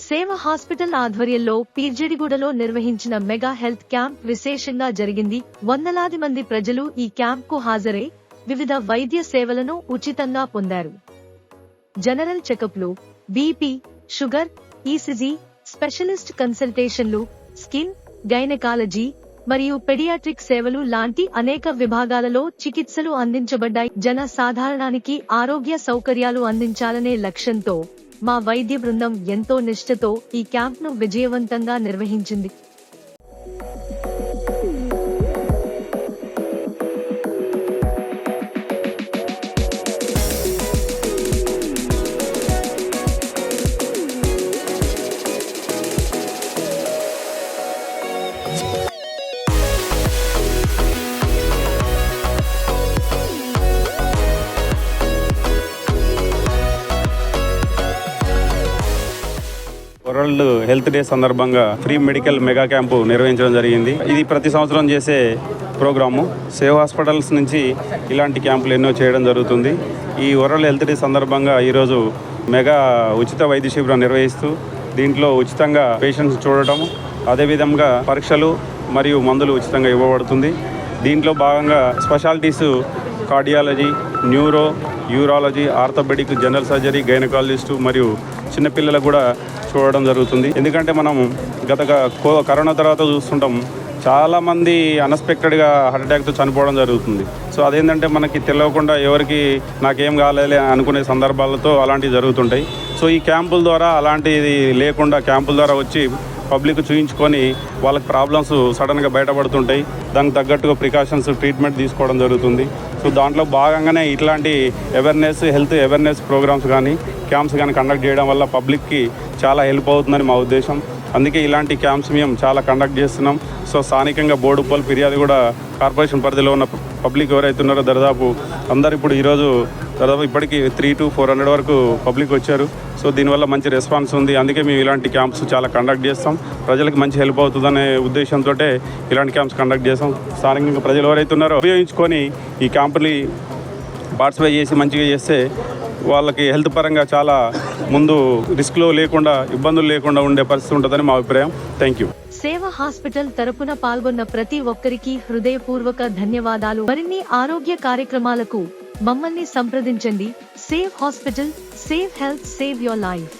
సేవ హాస్పిటల్ ఆధ్వర్యంలో పీర్జడిగూడలో నిర్వహించిన మెగా హెల్త్ క్యాంప్ విశేషంగా జరిగింది. వందలాది మంది ప్రజలు ఈ క్యాంప్ కు హాజరై వివిధ వైద్య సేవలను ఉచితంగా పొందారు. జనరల్ చెకప్లు, బీపీ, షుగర్, ఈసీజీ, స్పెషలిస్ట్ కన్సల్టేషన్లు, స్కిన్, గైనకాలజీ మరియు పెడియాట్రిక్ సేవలు లాంటి అనేక విభాగాలలో చికిత్సలు అందించబడ్డాయి. జన సాధారణానికి ఆరోగ్య సౌకర్యాలు అందించాలనే లక్ష్యంతో మా వైద్య బృందం ఎంతో నిష్ఠతో ఈ క్యాంప్ను విజయవంతంగా నిర్వహించింది. వరల్డ్ హెల్త్ డే సందర్భంగా ఫ్రీ మెడికల్ మెగా క్యాంపు నిర్వహించడం జరిగింది. ఇది ప్రతి సంవత్సరం చేసే ప్రోగ్రాము. సేవ్ హాస్పిటల్స్ నుంచి ఇలాంటి క్యాంపులు ఎన్నో చేయడం జరుగుతుంది. ఈ వరల్డ్ హెల్త్ డే సందర్భంగా ఈరోజు మెగా ఉచిత వైద్య శిబిరం నిర్వహిస్తూ దీంట్లో ఉచితంగా పేషెంట్స్ చూడటం, అదేవిధంగా పరీక్షలు మరియు మందులు ఉచితంగా ఇవ్వబడుతుంది. దీంట్లో భాగంగా specialities cardiology, neuro, urology, orthopaedic, general surgery, gynaecologist మరియు చిన్నపిల్లలకు కూడా చూడడం జరుగుతుంది. ఎందుకంటే మనం గత కరోనా తర్వాత చూస్తుంటాం, చాలామంది అన్ఎక్స్పెక్టెడ్గా హార్ట్ అటాక్తో చనిపోవడం జరుగుతుంది. సో అదేంటంటే మనకి తెలియకుండా ఎవరికి నాకేం కాలేదు అనుకునే సందర్భాలతో అలాంటివి జరుగుతుంటాయి. సో ఈ క్యాంపుల ద్వారా అలాంటిది లేకుండా క్యాంపుల ద్వారా వచ్చి పబ్లిక్ చూయించుకొని వాళ్ళకి ప్రాబ్లమ్స్ సడన్గా బయటపడుతుంటాయి. దానికి తగ్గట్టుగా ప్రికాషన్స్ ట్రీట్మెంట్ తీసుకోవడం జరుగుతుంది. సో దాంట్లో భాగంగానే ఇట్లాంటి హెల్త్ అవేర్నెస్ ప్రోగ్రామ్స్ కానీ క్యాంప్స్ కానీ కండక్ట్ చేయడం వల్ల పబ్లిక్కి చాలా హెల్ప్ అవుతుందని మా ఉద్దేశం. అందుకే ఇలాంటి క్యాంప్స్ మేము చాలా కండక్ట్ చేస్తున్నాం. సో స్థానికంగా బోడుప్పల్, ఫిర్యాదు కూడా కార్పొరేషన్ పరిధిలో ఉన్న పబ్లిక్ ఎవరైతే ఉన్నారో దాదాపు అందరు ఇప్పుడు ఈరోజు దాదాపు ఇప్పటికీ 300 to 400 వరకు పబ్లిక్ వచ్చారు. సో దీనివల్ల మంచి రెస్పాన్స్ ఉంది. అందుకే మేము ఇలాంటి క్యాంప్స్ చాలా కండక్ట్ చేస్తాం. ప్రజలకు మంచి హెల్ప్ అవుతుందనే ఉద్దేశంతో ఇలాంటి క్యాంప్స్ కండక్ట్ చేస్తాం. స్థానికంగా ప్రజలు ఎవరైతే ఉన్నారో ఉపయోగించుకొని ఈ క్యాంపుని పార్టిసిపేట్ చేసి మంచిగా చేస్తే వాళ్ళకి హెల్త్ పరంగా చాలా ముందు రిస్క్లో లేకుండా, ఇబ్బందులు లేకుండా ఉండే పరిస్థితి ఉంటుందని మా అభిప్రాయం. Thank you. సేవ హాస్పిటల్ తరపున పాల్గొన్న ప్రతి ఒక్కరికి హృదయపూర్వక ధన్యవాదాలు. మరిన్ని ఆరోగ్య కార్యక్రమాలకు మమ్మల్ని సంప్రదించండి. Save hospital, save health, save your life.